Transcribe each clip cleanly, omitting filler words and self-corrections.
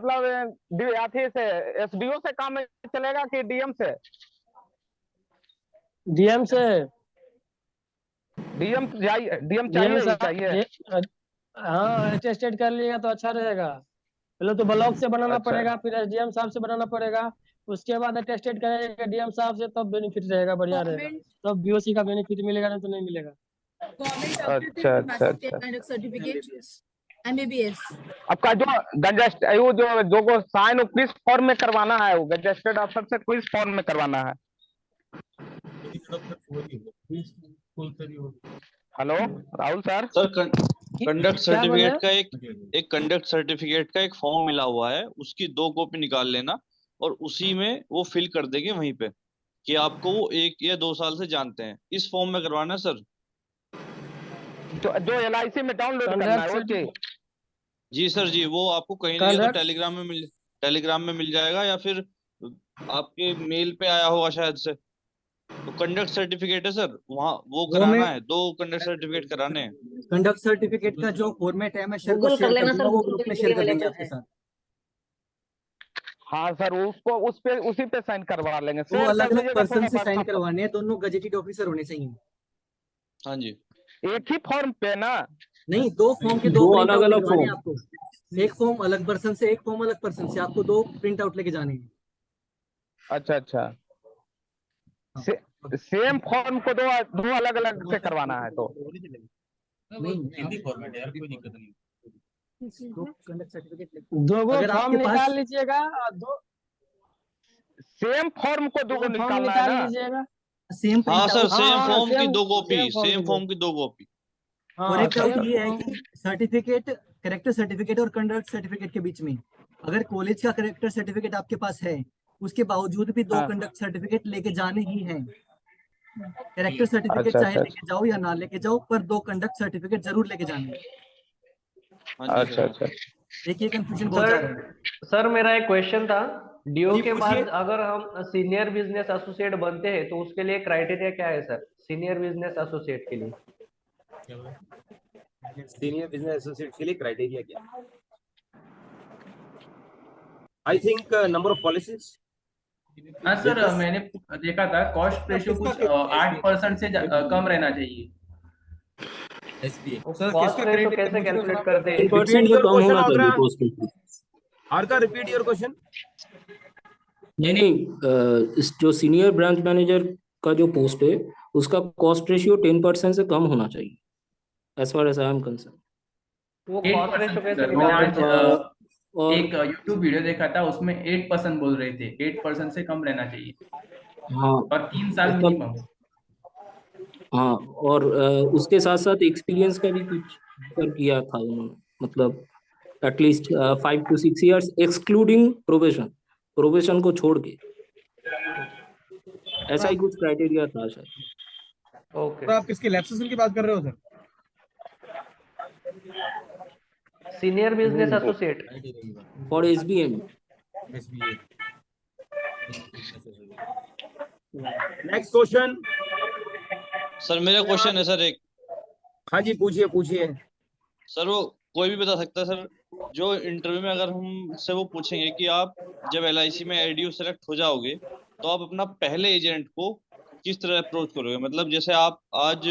मतलब अथी से एसडीओ से काम चलेगा कि डीएम से? डीएम से। डीएम चाहिए, डीएम डीएम चाहिए ही चाहिए। हाँ, अटेस्टेड कर लिएगा तो अच्छा रहेगा। पहले तो ब्लॉक से बनाना अच्छा पड़ेगा, फिर एसडीएम साहब से बनाना पड़ेगा। उसके बाद अटेस्टेड करेगा डीएम साहब से, तब बेनिफिट रहेगा, बढ़िया रहेगा। तब बीओसी का बेनिफिट मिलेगा, नहीं तो नहीं मिलेगा। अच्छा अच्छा अच्छा। Certificate MBBS. आपका जो वो जो को साइन किस फॉर्म में करवाना है? वो गजेस्टेड अफसर से किस फॉर्म में करवाना है? Hello Rahul sir. Sir conduct क्या बोले? सर्टिफिकेट का एक कंडक्ट सर्टिफिकेट का एक फॉर्म मिला हुआ है, उसकी 2 कॉपी निकाल लेना और उसी में वो फिल कर देंगे वहीं पे कि आपको वो 1 या 2 साल से जानते हैं। इस फॉर्म में करवाना है सर। जो एलआईसी में डाउनलोड करना है वो चीज? जी सर जी, वो आपको कहीं नहीं, या तो टेलीग्राम में मिल जाएगा या फिर आपके मेल पे आया होगा शायद से। तो कंडक्ट सर्टिफिकेट है सर, वहाँ वो कराना है। 2 कंडक्ट सर्टिफिकेट कराने हैं। कंडक्ट सर्टिफिकेट का जो फॉर्मेट है मैं सर को शेयर कर दूंगा, वो ग्रुप में शेयर कर देंगे आपके साथ। हाँ सर, उसको उसी पे साइन करवा लेंगे। वो शेयर अलग कर अलग दीजिएगा पर्सन से साइन व्हाट्सएप पर। करवाने हैं, दोनों गजेटेड ऑफिसर होने चाहिए। हाँ जी। एक ही फॉर्म पे ना? नहीं, 2 फॉर्म के 2 प्रिंट अलग आउट अलग करवाने हैं फॉर्म। आपको। एक फॉर्म अलग पर्सन से, एक फॉर्म अलग पर्सन से, आपको 2 प्रिंट आउट लेके जाने हैं। अच्छा अच्छा। सेम फॉर्म को दो अलग अलग से करवाना है तो? नहीं, हिंदी फॉर्मेट है यार, कोई दिक्कत नहीं। कंडक्ट सर्टिफिकेट दो गो अगर फॉर्म आपके पास निकाल लीजिएगा और दो सेम फॉर्म को दो फॉर्म निकालना है निकाल ना? लीजिएगा। सेम हाँ प्रिंट सर, आउट। सेम हाँ, फॉर्म की 2 कॉपी, सेम फॉर्म सेम की फॉर्म की 2 कॉपी। और हाँ, एक डाउट ये है सेम। कि सर्टिफिकेट, करेक्टर सर्टिफिकेट और कंडक्ट सर्टिफिकेट के बीच में, अगर कॉलेज का करेक्टर सर्टिफिकेट आपके पास है, उसके बावजूद भी 2 हाँ। कंडक्ट सर्टिफिकेट लेके जाने ही हैं। करेक्टर सर्टिफिकेट अच्छा चाहे अच्छा लेके जाओ या ना लेके जाओ, पर 2 कंडक्ट सर्टिफिकेट जरूर लेके जाने हैं। हाँ जी अच्छा सर। अच्छा। देखिए कंफ्यूजन बहुत ज्यादा है। सर मेरा एक क्वेश्चन था। डीओ जी, के पूछिए। बाद अगर हम सीनियर बिजनेस एसोसिएट बनते हैं तो उसके लिए क्राइटेरिया क्या है सर, सीनियर बिजनेस एसोसिएट के लिए? सीनियर बिजनेस एसोसिएट के लिए क्राइटेरिया क्या? I think number of policies. हाँ सर, मैंने देखा था कॉस्ट रेशियो कुछ 8% से कम रहना चाहिए। कॉस्ट रेशियो कैसे कैलकुलेट करते हैं? 10% से कम होना चाहिए कॉस्ट रेशियो। आर का रिपीट योर क्वेश्चन। नहीं, इस जो सीनियर ब्रांच मैनेजर का जो पोस्ट है उसका कॉस्ट रेशियो 10% से कम होना चाहिए, as far as I am concern. वो कॉस्ट रेशियो 8% कैसे सर, मैंने आज और एक यूट्यूब वीडियो देखा था, उसमें 8% बोल रहे थे। 8% से कम रहना चाहिए हाँ, और 3 साल उसका मिनिमम। हाँ, और उसके साथ साथ एक्सपीरियंस का भी कुछ कर किया था उन्होंने, मतलब at least 5 to 6 years excluding probation को छोड़ के, ऐसा ही कुछ क्राइटेरिया था शायद। ओके। तो आप किसके लैप्सेशन की बात कर रहे हो sir? Senior business associate for SBM. Next question. Sir मेरा क्वेश्चन है सर एक। हाँ जी, पूछिए पूछिए। सर वो कोई भी बता सकता है सर, जो इंटरव्यू में अगर हम से वो पूछेंगे कि आप जब एलआईसी में एडीओ सेलेक्ट हो जाओगे तो आप अपना पहले एजेंट को किस तरह अप्रोच करोगे? मतलब जैसे आप आज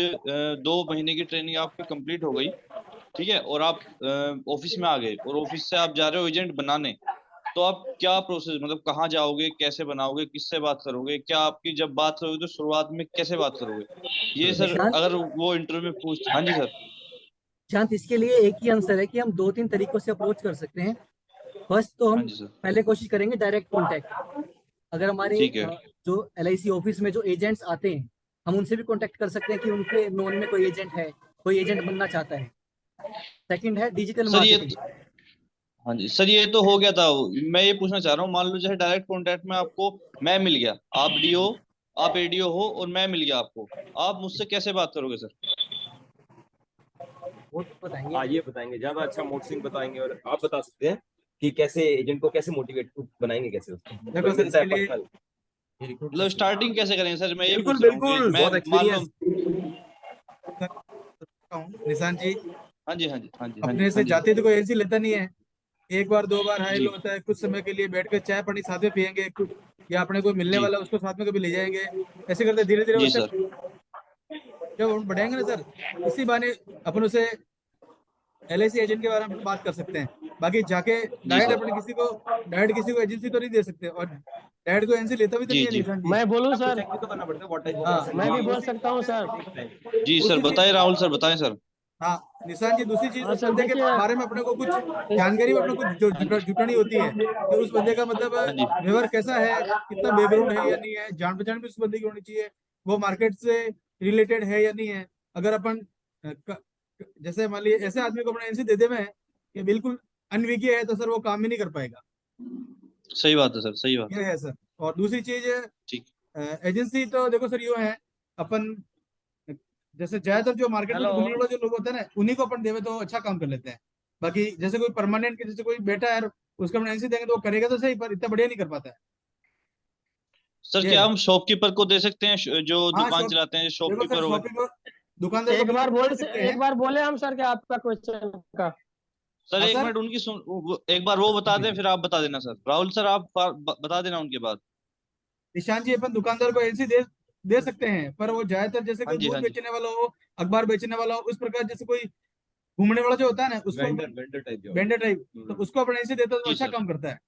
2 महीने की ट्रेनिंग आपकी कंप्लीट हो गई, ठीक है, और आप ऑफिस में आ गए और ऑफिस से आप जा रहे हो एजेंट बनाने, तो आप क्या प्रोसेस, मतलब कहाँ जाओगे, कैसे बनाओगे, किससे बात करोगे, क्या आपकी जब बात करोगे तो शुरुआत में कैसे बात करोगे? ये सर निशांत, अगर वो इंटरव्यू में पूछ। हाँ जी सर। शांत, इसके लिए एक ही आंसर है कि हम 2-3 तरीकों से अप्रोच कर सकते हैं। फर्स्ट तो हाँ हम जी सर। पहले कोशिश करेंगे डायरेक्ट कांटेक्ट। अगर हमारे ठीक है। जो एलआईसी ऑफिस में जो एजेंट्स आते हैं, हम उनसे भी कांटेक्ट कर सकते हैं कि उनके नोन में कोई एजेंट है, कोई एजेंट बनना चाहता है। सेकंड है डिजिटल सर ये मार्केटिंग। हाँ जी सर, ये तो हो गया था। मैं ये पूछना चाह रहा हूँ, मान लो जैसे डायरेक्ट कॉन्टेक्ट में आपको मैं मिल गया, आप डीओ, आप एडीओ हो और मैं मिल गया आपको, आप मुझसे कैसे बात करोगे सर? वो तो बताएंगे। हाँ, ये बताएंगे, ज्यादा अच्छा मोटिवेशन बताएंगे। और आप बता सकते हैं कि कैसे एजेंट को कैसे मोटिवेट बनाएंगे, कैसे उसको देखो सर, मिलता है इसके लिए पर्सनल। मतलब स्टार्टिंग कैसे करेंगे सर? मैं ये बिल्कुल पूछ रहा हूँ बिल्कुल, कि मैं बहुत मान लो। एक्सपीरियंस। निशांत जी, हाँ जी हाँ जी हाँ जी हाँ जी अपने से हाँ जी जाते तो कोई एजेंसी लेता नहीं है। एक बार 2 बार हाई जी लो होता है, कुछ समय के लिए बैठ कर चाय पानी साथ में पियेंगे, कुछ या अपने कोई मिलने जी वाला उसको साथ में कभी ले जाएंगे, ऐसे करते धीरे धीरे जी उससे सर जब हम बढ़ाएंगे ना सर, इसी बहाने अपन उसे LIC एजेंट के बारे में अपन बात कर सकते हैं। बाकी जाके जी डायरेक्ट सर अपने किसी को एजेंसी तो नहीं दे सकते, और डायरेक्ट को एजेंसी लेता भी तो जी नहीं है जी निशान जी। मैं बोलूं आपको सर, चेक भी तो करना पड़ता है व्हाट टाइप हाँ ऑफ मैं भी हाँ, बोल सकता हूं सर। जी सर उसी चीज बताएं राहुल सर बताएं सर हाँ निशान जी, दूसरी चीज हाँ उस सर बंदे के देखिए, बारे में अपने को कुछ जानकारी भी अपने को हाँ जी जुटानी होती है कि उस बंदे का मतलब हाँ जी व्यवहार कैसा है, कितना बैकग्राउंड है या नहीं है, जान पहचान भी उस बंदे की होनी चाहिए, वो मार्केट से रिलेटेड है या नहीं है। अगर अपन जैसे मान लीजिए ऐसे आदमी को अपना एनसी दे देवे कि बिल्कुल अनविज्ञ है, तो सर वो काम ही नहीं कर पाएगा। सही बात है सर सही बात ये है सर। और दूसरी चीज ठीक एजेंसी तो देखो सर यूँ है, अपन जैसे ज्यादातर जो मार्केट में हेलो, घूमने वाले जो लोग होते हैं ना, उन्हीं को अपन देवे तो अच्छा काम कर लेते हैं। बाकी जैसे कोई परमानेंट के जैसे कोई बेटा है, उसको अपन एनसी देंगे तो वो करेगा तो सही, पर इतना बढ़िया नहीं कर पाता है। सर ये क्या है। हम शॉपकीपर को दे सकते हैं जो हाँ दुकान शॉप, चलाते हैं जो देखो सर शॉपकीपर हो गए शॉपिंग दुकानदार को बिल्कुल दे सकते एक हैं। बार बोले हम सर क्या आपका क्वेश्चन का। सर हाँ एक सर, मिनट उनकी एक बार वो बता जी दें जी फिर आप बता देना सर राहुल सर आप बता देना उनके बाद निशान जी, अपन दुकानदार को एनसी दे सकते हैं, पर वो ज्यादातर जैसे हाँ कोई जी दूध हाँ जी बेचने वाला हो, अखबार बेचने वाला हो, उस प्रकार जैसे कोई घूमने वाला जो होता है ना, उसको वेंडर वेंडर टाइप जो वेंडर टाइप, तो उसको अपन एनसी देते हैं तो जी अच्छा सर काम करता है,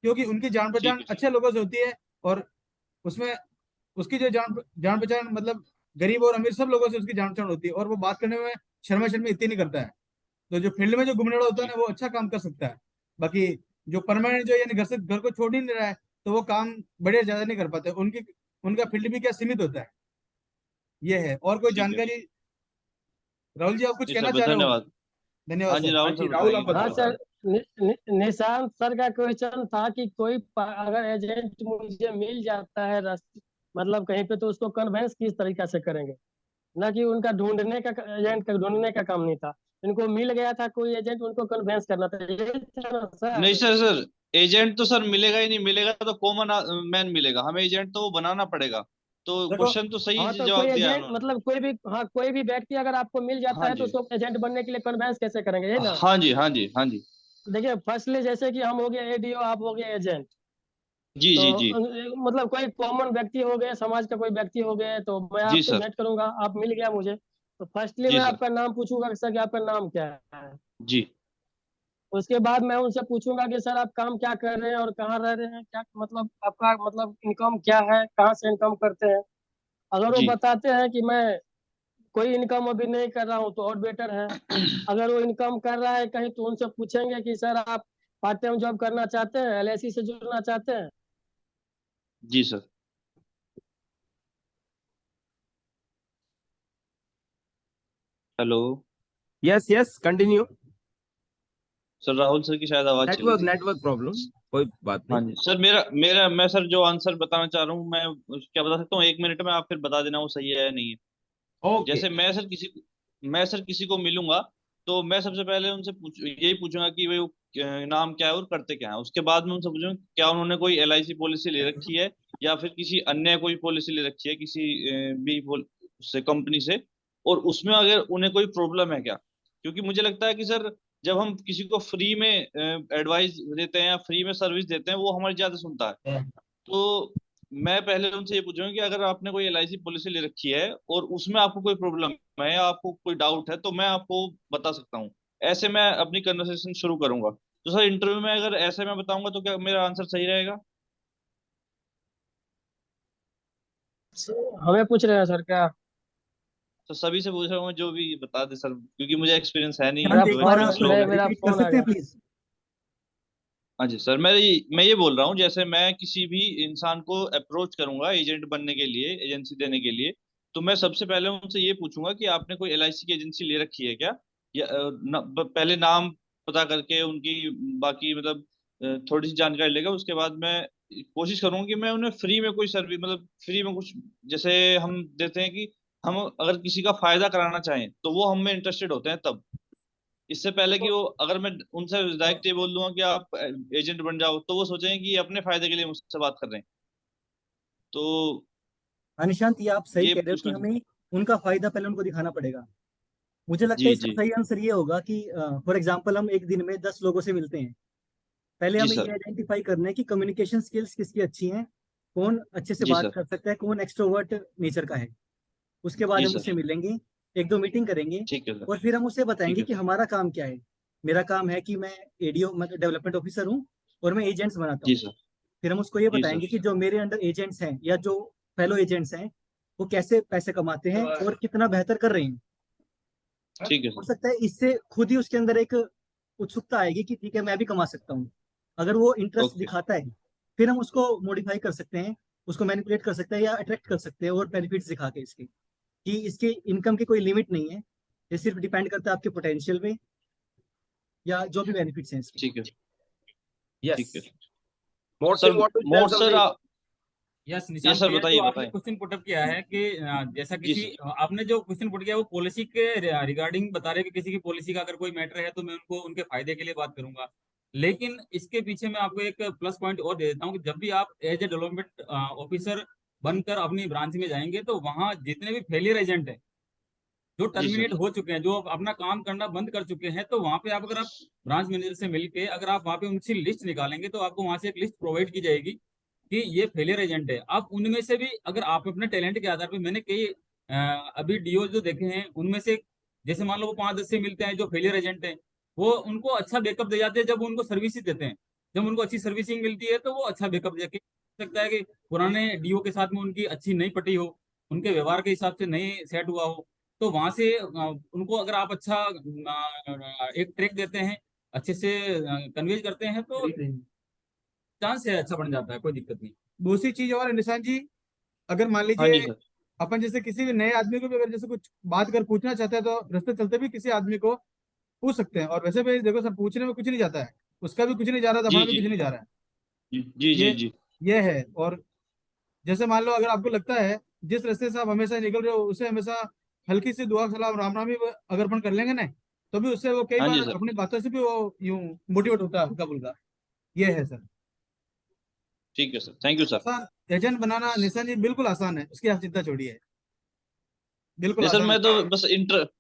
क्योंकि उनकी जान ठीक पहचान है ठीक अच्छे लोगों से होती है। और उसमें उसकी जो जान जान पहचान मतलब गरीब और अमीर सब लोगों से उसकी जान पहचान होती है, और वो बात करने में शर्मा शर्मी इतनी नहीं करता है। तो जो फील्ड में जो घूमने वाला होता है जी ना, वो अच्छा काम कर सकता है। बाकी जो परमानेंट जो यानी घर को छोड़ ही नहीं रहा है, तो वो काम बढ़िया ज्यादा नहीं कर पाते। उनका फील्ड भी क्या सीमित होता है। ये है। और कोई ठीक है ठीक जानकारी राहुल जी आप कुछ जी कहना सर चाह रहे हो? धन्यवाद धन्यवाद हाँ जी सर। हाँ राहुल जी सर राहुल आप बताएंगे हाँ बताओ सर, सर। निशांत सर का क्वेश्चन था कि कोई अगर एजेंट मुझे मिल जाता है मतलब कहीं पे, तो उसको कन्वेंस किस तरीका से करेंगे, ना कि उनका ढूंढने का, एजेंट का ढूंढने का काम नहीं था। इनको मिल गया था कोई एजेंट, उनको कन्वेंस करना था, ये था ना नहीं सर। सर सर एजेंट तो सर मिलेगा ही नहीं मिलेगा तो कॉमन मैन मिलेगा हमें एजेंट तो वो बनाना पड़ेगा तो देखो क्वेश्चन तो सही हाँ तो कोई जवाब दिया है एजेंट उन्होंने मतलब कोई भी, हाँ कोई भी व्यक्ति अगर आपको मिल जाता हाँ है तो जी उसको एजेंट बनने के लिए कन्वेंस कैसे करेंगे, यही ना। हाँ जी हाँ जी हाँ जी देखिए फर्स्टली जैसे कि हम हो गए एडीओ, आप हो गए एजेंट, जी तो जी जी मतलब कोई कॉमन व्यक्ति हो गए, समाज का कोई व्यक्ति हो गए, तो मैं जी आपसे सर भेंट करूंगा, आप मिल गया मुझे, तो फर्स्टली जी मैं सर आपका नाम पूछूंगा कि सर कि आपका नाम क्या है। जी उसके बाद मैं उनसे पूछूंगा कि सर आप काम क्या कर रहे हैं और कहाँ रह रहे हैं, क्या मतलब आपका मतलब इनकम क्या है, कहाँ से इनकम करते हैं। अगर वो जी बताते हैं कि मैं कोई इनकम अभी नहीं कर रहा हूँ तो और बेटर है। अगर वो इनकम कर रहा है कहीं, तो उनसे पूछेंगे कि सर आप पार्ट टाइम जॉब करना चाहते हैं, LIC से जुड़ना चाहते हैं। जी sir hello yes yes continue. Sir Rahul sir की शायद आवाज चली नेटवर्क गई नेटवर्क प्रॉब्लम, कोई बात हाँ नहीं। जी सर मेरा मेरा मैं सर जो आंसर बताना चाह रहा हूँ मैं क्या बता सकता हूँ 1 मिनट में आप फिर बता देना वो सही है या नहीं है ओके। जैसे मैं सर किसी को मिलूंगा तो मैं सबसे पहले उनसे यही पूछूंगा कि भाई वो नाम क्या है और करते क्या है उसके बाद में उनसे पूछूंगा क्या उन्होंने कोई LIC पॉलिसी ले रखी है या फिर किसी अन्य कोई पॉलिसी ले रखी है किसी भी से कंपनी से और उसमें अगर उन्हें कोई प्रॉब्लम है क्या क्योंकि मुझे लगता है कि सर जब हम किसी को फ्री में एडवाइस देते हैं या फ्री में सर्विस देते हैं वो हमारी ज्यादा सुनता है तो मैं पहले उनसे ये पूछूंगा कि अगर आपने कोई LIC पॉलिसी ले रखी है और उसमें आपको कोई प्रॉब्लम है या आपको कोई डाउट है तो मैं आपको बता सकता हूँ ऐसे मैं अपनी कन्वर्सेशन शुरू करूंगा तो सर इंटरव्यू में अगर ऐसे मैं बताऊंगा तो क्या मेरा आंसर सही रहेगा हमें पूछ रहे हैं सर क्या। तो सभी से पूछ रहा हूँ जो भी बता दे सर क्योंकि मुझे एक्सपीरियंस है नहीं शांत मेरा एक जो बार फोन, आप दूसरे लोग हैं मेरा रिपीट कर फोन आ सकते हैं गया। प्लीज? हाँ जी सर मैं ये बोल रहा हूँ जैसे मैं किसी भी इंसान को अप्रोच करूंगा एजेंट बनने के लिए एजेंसी देने के लिए तो मैं सबसे पहले उनसे ये पूछूंगा कि आपने कोई LIC की एजेंसी ले रखी है क्या या पहले नाम पता करके उनकी बाकी मतलब थोड़ी सी जानकारी लेगा उसके बाद मैं कोशिश करूंगा कि मैं उन्हें फ्री में कोई सर्विस मतलब फ्री में कुछ जैसे हम देते हैं कि हम अगर किसी का फायदा कराना चाहें तो वो हम में इंटरेस्टेड होते हैं तब इससे पहले कि वो अगर मैं उनसे डायरेक्ट ये बोल दूंगा कि आप एजेंट बन जाओ तो वो सोचेंगे कि ये अपने फायदे के लिए मुझसे बात कर रहे हैं तो हाँ निशांत, ये आप सही ये कह रहे हो कि उसमें हमें उनका फायदा पहले उनको दिखाना पड़ेगा। मुझे लगता है जी इसका जी सही आंसर ये होगा कि फॉर एग्जाम्पल हम एक दिन में 10 लोगों से मिलते हैं, पहले जी हमें ये सर। आइडेंटिफाई करना है कि कम्युनिकेशन स्किल्स किसकी अच्छी हैं, कौन अच्छे से जी बात सर। कर सकता है, कौन एक्सट्रोवर्ट नेचर का है। उसके बाद जी हम सर। उससे मिलेंगे, 1-2 मीटिंग करेंगे, ठीक है सर। और फिर हम उससे ठीक बताएंगे है कि सर। हमारा काम क्या है। मेरा काम है कि मैं एडीओ मतलब डेवलपमेंट ऑफिसर हूँ और मैं एजेंट्स बनाता जी हूँ। सर। फिर हम उसको ये जी बताएंगे सर। कि जो मेरे अंडर एजेंट्स हैं या जो फेलो एजेंट्स हैं वो कैसे पैसे कमाते हैं और कितना बेहतर कर रहे हैं। ठीक है हो सर। सकता है इससे खुद ही उसके अंदर एक उत्सुकता आएगी कि ठीक है मैं भी कमा सकता हूँ। अगर वो इंटरेस्ट ओके। दिखाता है फिर हम उसको मॉडिफाई कर सकते हैं, उसको मैनिपुलेट कर सकते हैं या अट्रैक्ट कर सकते हैं और बेनिफिट्स दिखा के इसके कि इसके इनकम की कोई लिमिट नहीं है, ये सिर्फ डिपेंड करता है आपके पोटेंशियल पे या जो भी बेनिफिट्स हैं इसके। ठीक है। ठीक है Yes. More sir. thing want to share more sir something? Yes ये निशांत सर भैया, जो बताइए आपने बताइए। क्वेश्चन पुटअप किया है कि जैसा जी किसी सर। आपने जो क्वेश्चन पुट किया वो पॉलिसी के रिगार्डिंग बता रहे हैं कि किसी की पॉलिसी का अगर कोई मैटर है तो मैं उनको उनके फायदे के लिए बात करूंगा। लेकिन इसके पीछे मैं आपको एक प्लस पॉइंट और दे देता हूँ कि जब भी आप एज ए डेवलपमेंट ऑफिसर बनकर अपनी ब्रांच में जाएंगे तो वहाँ जितने भी फेलियर एजेंट हैं जो जी टर्मिनेट सर। हो चुके हैं, जो अपना काम करना बंद कर चुके हैं, तो वहां पे आप अगर आप ब्रांच मैनेजर से मिलके अगर आप वहां पे उनसे लिस्ट निकालेंगे तो आपको वहां से एक लिस्ट प्रोवाइड की जाएगी कि ये फेलियर एजेंट है। आप उनमें से भी अगर आप अपने टैलेंट के आधार पे, मैंने कई अभी डीओ जो देखे हैं उनमें से जैसे मान लो वो 5-10 से मिलते हैं जो फेलियर एजेंट हैं, वो उनको अच्छा बैकअप दे जाते हैं जब वो उनको सर्विस देते हैं। जब उनको अच्छी सर्विसिंग मिलती है तो वो अच्छा बैकअप दे सकता है कि पुराने डीओ के साथ में उनकी अच्छी नहीं पटी हो, उनके व्यवहार के हिसाब से नहीं सेट हुआ हो, तो वहां से उनको अगर आप अच्छा एक ट्रैक देते हैं, अच्छे से कन्वेज करते हैं तो चांस है अच्छा बन जाता है, कोई दिक्कत नहीं। दूसरी चीज और है निशांत जी, अगर मान हाँ लीजिए जी सर। अपन जैसे किसी भी नए आदमी को भी अगर जैसे कुछ बात कर पूछना चाहते हैं तो रास्ते चलते भी किसी आदमी को पूछ सकते हैं। और वैसे भी देखो सब पूछने में कुछ नहीं जाता है, उसका भी कुछ नहीं जा रहा था, जी अपना भी जी कुछ नहीं जा रहा है। जी जी जी ये जी। ये है। और जैसे मान लो अगर आपको लगता है जिस रास्ते से आप हमेशा निकल रहे हो उसे हमेशा हल्की सी दुआ सलाम राम राम भी अगर अपन कर लेंगे ना तो भी उससे वो कई हाँ बार जी सर। अपनी बातों से भी वो यूं मोटिवेट होता है हल्का फुल्का। ये है सर। ठीक है सर। Thank you sir. आसान एजेंट बनाना निशान जी बिल्कुल आसान है, उसकी आप चिंता छोड़िए, बिल्कुल नहीं सर, आसान मैं है। तो बस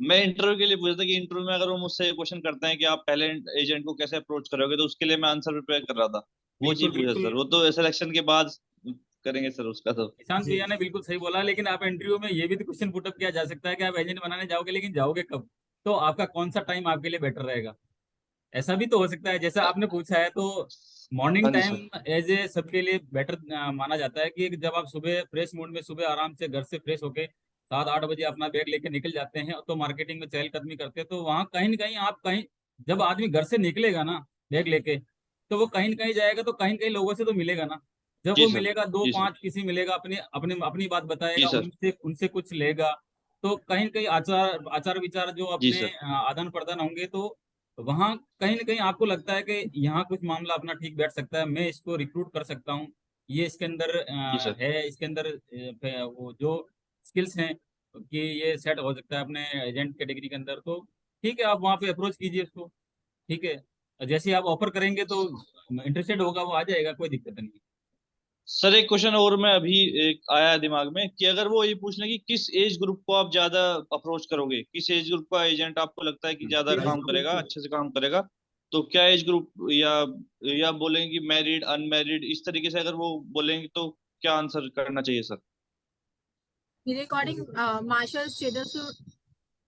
मैं इंटरव्यू के लिए पूछा था कि इंटरव्यू में अगर वो मुझसे क्वेश्चन करते हैं कि आप पहले एजेंट को कैसे अप्रोच करोगे, तो उसके लिए मैं आंसर प्रिपेयर कर रहा था। वो बिल्कुल चीज पूछा बिल्कुल। सर, वो तो सिलेक्शन के बाद करेंगे सर उसका तो। ईशांत भैया ने बिल्कुल सही बोला, लेकिन आप इंटरव्यू में ये भी तो क्वेश्चन पुटअप किया जा सकता है कि आप एजेंट बनाने जाओगे, लेकिन जाओगे कब, तो आपका कौन सा टाइम आपके लिए बेटर रहेगा, ऐसा भी तो हो सकता है। जैसा आपने पूछा है तो मॉर्निंग हाँ जी टाइम सर। एज ए सबके लिए बेटर माना जाता है कि जब आप सुबह फ्रेश मूड में सुबह आराम से घर से फ्रेश होके 7-8 बजे अपना बैग लेके निकल जाते हैं तो मार्केटिंग में चहलकदमी करते हैं, तो वहाँ कहीं न कहीं आप कहीं जब आदमी घर से निकलेगा ना बैग लेके, तो वो कहीं न कहीं जाएगा तो कहीं न कहीं लोगों से तो मिलेगा ना। जब जी वो सर। मिलेगा दो जी सर। पांच किसी मिलेगा, अपने अपने अपनी बात जी बताएगा, सर। उनसे उनसे कुछ लेगा, तो कहीं न कहीं आचार आचार विचार जो जी अपने सर। आदान प्रदान होंगे, तो वहाँ कहीं न कहीं आपको लगता है कि यहाँ कुछ मामला अपना ठीक बैठ सकता है, मैं इसको रिक्रूट कर सकता हूँ। ये इसके अंदर जी सर। है, इसके अंदर वो जो स्किल्स हैं कि ये सेट हो सकता है अपने एजेंट कैटेगरी के अंदर, तो ठीक है आप वहाँ पे अप्रोच कीजिए उसको। ठीक है, जैसे ही आप ऑफर करेंगे तो इंटरेस्टेड होगा, वो आ जाएगा, कोई दिक्कत नहीं। सर एक क्वेश्चन और मैं अभी एक आया है दिमाग में कि अगर वो ये पूछना कि किस एज ग्रुप को आप ज्यादा अप्रोच करोगे, किस एज ग्रुप का एजेंट आपको लगता है कि ज्यादा काम करेगा, अच्छे से काम करेगा, तो क्या एज ग्रुप, या बोलेंगे कि मैरिड अनमैरिड, इस तरीके से अगर वो बोलेंगे तो क्या आंसर करना चाहिए सर? मेरे अकॉर्डिंग मार्शल स्टेटस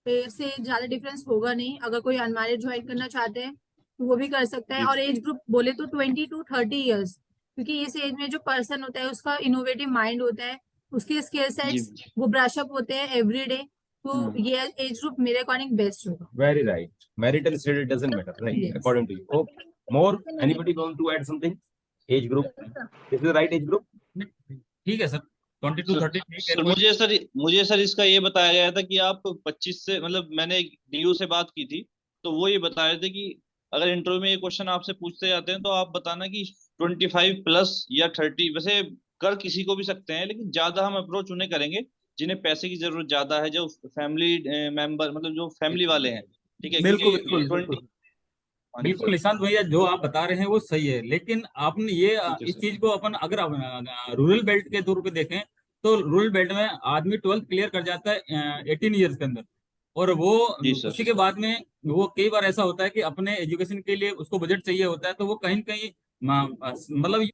पे से ज्यादा डिफरेंस होगा नहीं। अगर कोई अनमैरिड ज्वाइन करना चाहते हैं तो वो भी कर सकता है। जी और एज ग्रुप बोले तो 20 to 30 years, क्योंकि इस एज में जो पर्सन होता है उसका इनोवेटिव माइंड होता है, उसके स्किल जी। सेट्स वो ब्रश अप होते हैं एवरी डे, तो ये एज ग्रुप मेरे अकॉर्डिंग बेस्ट होगा। Very right. Marital status doesn't matter, right? Yes. According to you. Okay. More? Anybody want to add something? Age group. This is the right age group. ठीक है sir, 20 to 30 ठीक है, sir कोई मुझे sir इसका ये बताया गया था कि आप 25 से, मतलब मैंने एक डीयू से बात की थी तो वो ये बता रहे थे कि अगर इंटरव्यू में ये क्वेश्चन आपसे पूछते जाते हैं तो आप बताना कि 25+ या 30, वैसे कर किसी को भी सकते हैं लेकिन ज्यादा हम अप्रोच उन्हें करेंगे जिन्हें पैसे की जरूरत ज्यादा है, जो फैमिली मेंबर, मतलब जो फैमिली वाले हैं, ठीक है, बिल्कुल क्योंकि बिल्कुल 20। बिल्कुल। हाँ जी बिल्कुल सर। निशांत भैया, जो आप बता रहे हैं वो सही है, लेकिन आपने ये ठीक है इस सर। चीज को अपन अगर रूरल बेल्ट के तौर पे देखें तो रूरल बेल्ट में आदमी 12th क्लियर कर जाता है 18 ईयर्स के अंदर, और वो जी सर। उसी के बाद में वो कई बार ऐसा होता है कि अपने एजुकेशन के लिए उसको बजट चाहिए होता है, तो वो कहीं न कहीं मतलब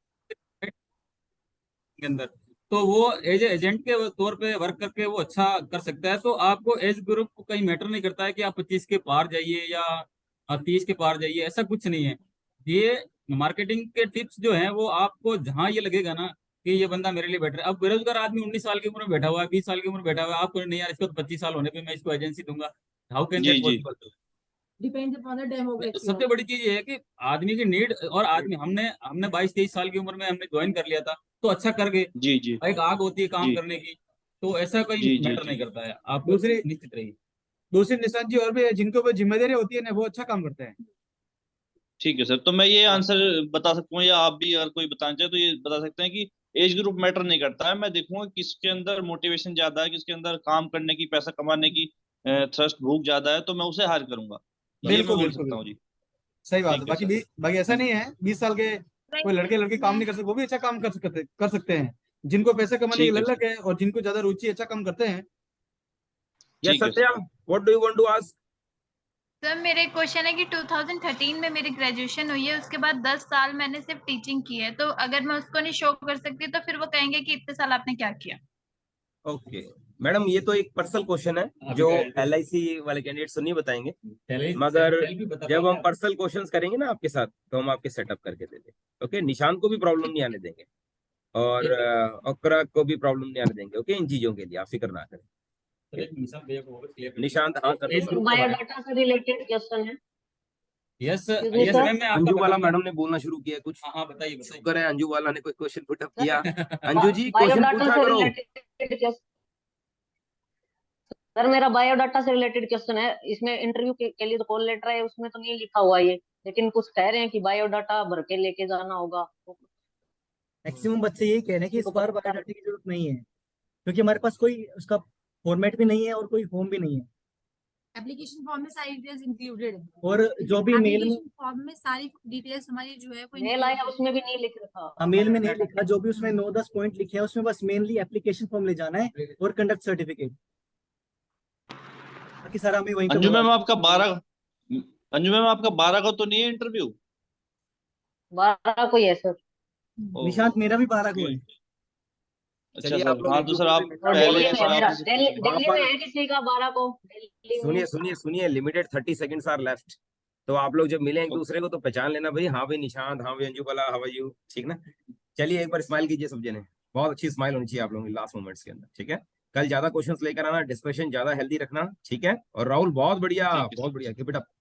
के अंदर, तो वो एज एजेंट के तौर पे वर्क करके वो अच्छा कर सकता है। तो आपको एज ग्रुप कहीं मैटर नहीं करता है कि आप 25 के पार जाइए या 30 के पार जाइए, ऐसा कुछ नहीं है। ये मार्केटिंग के टिप्स जो हैं वो आपको जहां ये लगेगा ना कि ये बंदा मेरे लिए बेटर है। अब बेरोजगार आदमी 19 साल की उम्र में बैठा हुआ है, 20 साल की उम्र में बैठा हुआ है, आपको नहीं यार इसको तो 25 साल होने पे मैं इसको एजेंसी दूंगा, हाउ कैन जी दैट जी possible? Depends upon the demography. सबसे बड़ी चीज ये है कि आदमी की नीड, और आदमी हमने हमने 22-23 साल की उम्र में हमने ज्वाइन कर लिया था तो अच्छा कर गए। जी जी एक आग होती है काम जी करने की, तो ऐसा कोई जी जी मैटर जी नहीं करता है, आप दूसरी निश्चित रहिए। दूसरी निशांत जी और भी है जिनके ऊपर जिम्मेदारी होती है ना, वो अच्छा काम करते हैं। ठीक है सर। तो मैं ये हाँ आंसर बता सकता हूँ, या आप भी अगर कोई बताना चाहे तो ये बता सकते हैं कि एज ग्रुप मैटर नहीं करता है। मैं देखूंगा किसके अंदर मोटिवेशन ज्यादा है, किसके अंदर काम करने की, पैसा कमाने की थ्रस्ट, भूख ज्यादा है, तो मैं उसे हायर करूंगा। ये मैं बिल्कुल बोल बिल्कुल सकता हूँ बिल्कुल जी। सही बात है। ठीक है सर। बाकी ऐसा नहीं है 20 साल के कोई लड़के लड़के काम नहीं कर सकते, वो भी अच्छा काम कर सकते हैं। जिनको पैसे कमाने की ठीक है सर। ललक है और जिनको ज्यादा रुचि है, अच्छा काम करते हैं। यस ठीक है Satya, sir. What do you want to ask? Sir मेरे क्वेश्चन है कि 2013 में मेरी ग्रेजुएशन हुई है, उसके बाद 10 साल मैंने सिर्फ टीचिंग की है, तो अगर मैं उसको नहीं शो कर सकती तो फिर वो कहेंगे कि इतने साल आपने क्या किया। ओके मैडम, ये तो एक पर्सनल क्वेश्चन है जो LIC वाले कैंडिडेट्स तो नहीं बताएंगे, मगर जब हम पर्सनल क्वेश्चंस करेंगे ना आपके साथ तो हम आपके सेटअप करके दे देंगे। ओके, निशांत को भी प्रॉब्लम नहीं आने देंगे और अकरा को भी प्रॉब्लम नहीं आने देंगे। ओके, इन चीजों के लिए आप फिक्र ना करें। निशांत हाँ कर बायोडाटा से रिलेटेड क्वेश्चन है। Yes Excuse me, yes sir. Ma'am, मैं आपका अंजू वाला बताऊंगा। मैडम ने बोलना शुरू किया है कुछ। हाँ हाँ, बताइए बताइए। शुक्र है अंजू वाला ने कोई क्वेश्चन पुटअप किया। अंजू जी क्वेश्चन बायोडाटा पूछा से करो। रिलेटेड क्वेश्चन सर, मेरा बायोडाटा से रिलेटेड क्वेश्चन है। इसमें इंटरव्यू के लिए तो कॉल लेटर है, उसमें तो नहीं लिखा हुआ ये, लेकिन कुछ कह रहे हैं कि बायोडाटा भर के लेके जाना होगा। मैक्सिमम बच्चे यही कह रहे हैं कि इस बार बायोडाटा की जरूरत नहीं है, क्योंकि हमारे पास कोई उसका फॉर्मेट भी नहीं है और कोई फॉर्म भी नहीं है। एप्लीकेशन फॉर्म में सारी डिटेल्स इंक्लूडेड है, और जो भी मेल में एप्लीकेशन फॉर्म में सारी डिटेल्स हमारी जो है वो मेल आया उसमें भी नहीं लिख रखा। मेल में नहीं लिखा, जो भी उसमें 9-10 पॉइंट लिखे हैं उसमें बस मेनली एप्लीकेशन फॉर्म ले जाना है और कंडक्ट सर्टिफिकेट, बाकी सारा हमें वहीं पे अंजू बोला। मैम आपका 12 का तो नहीं है इंटरव्यू? 12 को ही है सर। निशांत मेरा भी 12 को है। अच्छा चलिए सर। आप लोग हाँ एक तो सर दूसरे आप से और पहले दिल्ली में सर है मेरा, आप दिल्ली में है किसी का 12 को, दिल्ली में। सुनिए सुनिए सुनिए, लिमिटेड 30 सेकंड्स आर लेफ्ट। तो आप लोग जब मिले एक दूसरे को तो पहचान लेना भाई, हाँ भाई निशांत, हाँ भाई अंजू वाला, हाउ आर यू, ठीक ना। चलिए एक बार स्माइल कीजिए सब जने, बहुत अच्छी स्माइल होनी चाहिए आप लोगों की लास्ट मोमेंट्स के अंदर, ठीक है। कल ज्यादा क्वेश्चंस लेकर आना, डिस्कशन ज्यादा हेल्दी रखना, ठीक है। और राहुल बहुत बढ़िया, ठीक है बहुत बढ़िया, कीप इट अप।